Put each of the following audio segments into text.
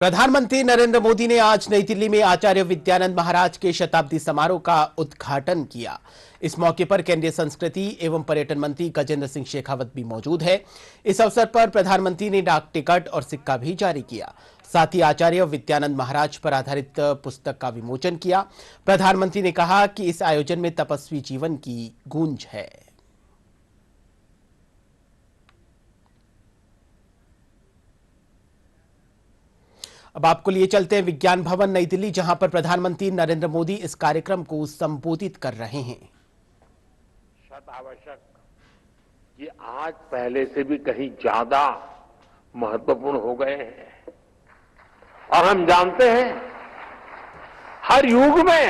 प्रधानमंत्री नरेंद्र मोदी ने आज नई दिल्ली में आचार्य विद्यानंद महाराज के शताब्दी समारोह का उद्घाटन किया। इस मौके पर केंद्रीय संस्कृति एवं पर्यटन मंत्री गजेंद्र सिंह शेखावत भी मौजूद है। इस अवसर पर प्रधानमंत्री ने डाक टिकट और सिक्का भी जारी किया। साथ ही आचार्य विद्यानंद महाराज पर आधारित पुस्तक का विमोचन किया। प्रधानमंत्री ने कहा कि इस आयोजन में तपस्वी जीवन की गूंज है। अब आपको लिए चलते हैं विज्ञान भवन नई दिल्ली, जहां पर प्रधानमंत्री नरेंद्र मोदी इस कार्यक्रम को संबोधित कर रहे हैं। आवश्यक ये आज पहले से भी कहीं ज्यादा महत्वपूर्ण हो गए हैं और हम जानते हैं हर युग में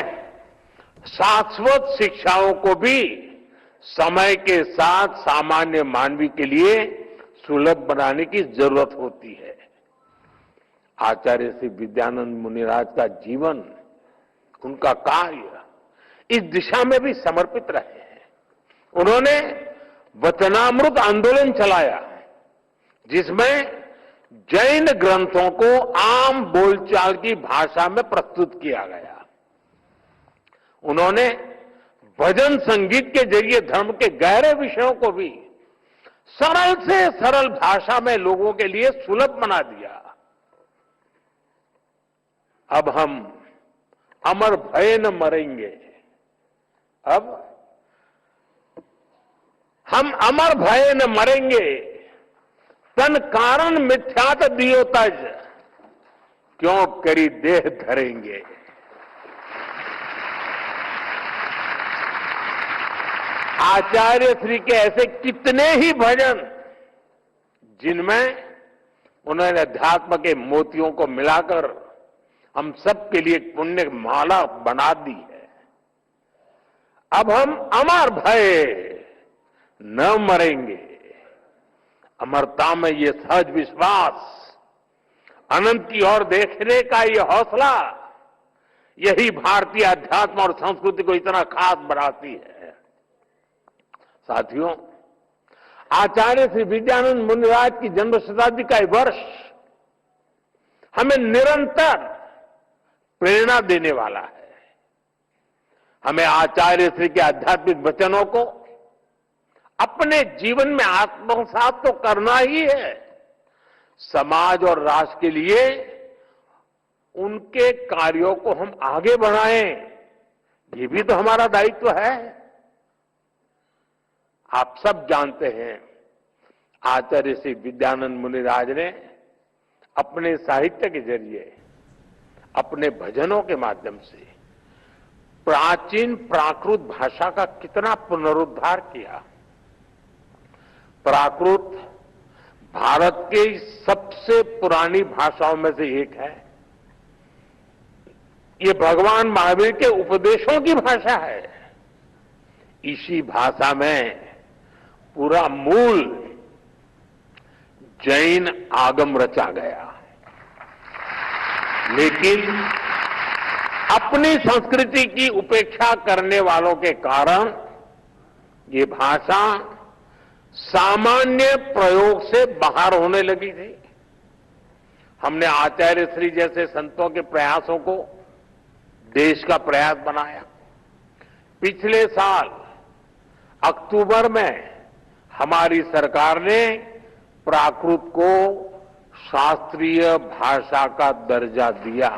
शाश्वत शिक्षाओं को भी समय के साथ सामान्य मानवी के लिए सुलभ बनाने की जरूरत होती है। आचार्य श्री विद्यानंद मुनिराज का जीवन, उनका कार्य इस दिशा में भी समर्पित रहे हैं। उन्होंने वचनामृत आंदोलन चलाया, जिसमें जैन ग्रंथों को आम बोलचाल की भाषा में प्रस्तुत किया गया। उन्होंने भजन संगीत के जरिए धर्म के गहरे विषयों को भी सरल से सरल भाषा में लोगों के लिए सुलभ बना दिया। अब हम अमर भय न मरेंगे, अब हम अमर भय न मरेंगे, तन कारण मिथ्यात दियो तज, क्यों करी देह धरेंगे। आचार्य श्री के ऐसे कितने ही भजन, जिनमें उन्होंने अध्यात्म के मोतियों को मिलाकर हम सबके लिए एक पुण्य माला बना दी है। अब हम अमर भय न मरेंगे। अमरता में ये सहज विश्वास, अनंत की ओर देखने का ये हौसला, यही भारतीय अध्यात्म और संस्कृति को इतना खास बनाती है। साथियों, आचार्य श्री विद्यानंद मुनिराज की जन्म शताब्दी का वर्ष हमें निरंतर प्रेरणा देने वाला है। हमें आचार्य श्री के आध्यात्मिक वचनों को अपने जीवन में आत्मसात तो करना ही है। समाज और राष्ट्र के लिए उनके कार्यों को हम आगे बढ़ाएं, ये भी तो हमारा दायित्व है। आप सब जानते हैं, आचार्य श्री विद्यानंद मुनिराज ने अपने साहित्य के जरिए, अपने भजनों के माध्यम से प्राचीन प्राकृत भाषा का कितना पुनरुद्धार किया। प्राकृत भारत की सबसे पुरानी भाषाओं में से एक है। ये भगवान महावीर के उपदेशों की भाषा है। इसी भाषा में पूरा मूल जैन आगम रचा गया। लेकिन अपनी संस्कृति की उपेक्षा करने वालों के कारण ये भाषा सामान्य प्रयोग से बाहर होने लगी थी। हमने आचार्य श्री जैसे संतों के प्रयासों को देश का प्रयास बनाया। पिछले साल अक्टूबर में हमारी सरकार ने प्राकृत को शास्त्रीय भाषा का दर्जा दिया।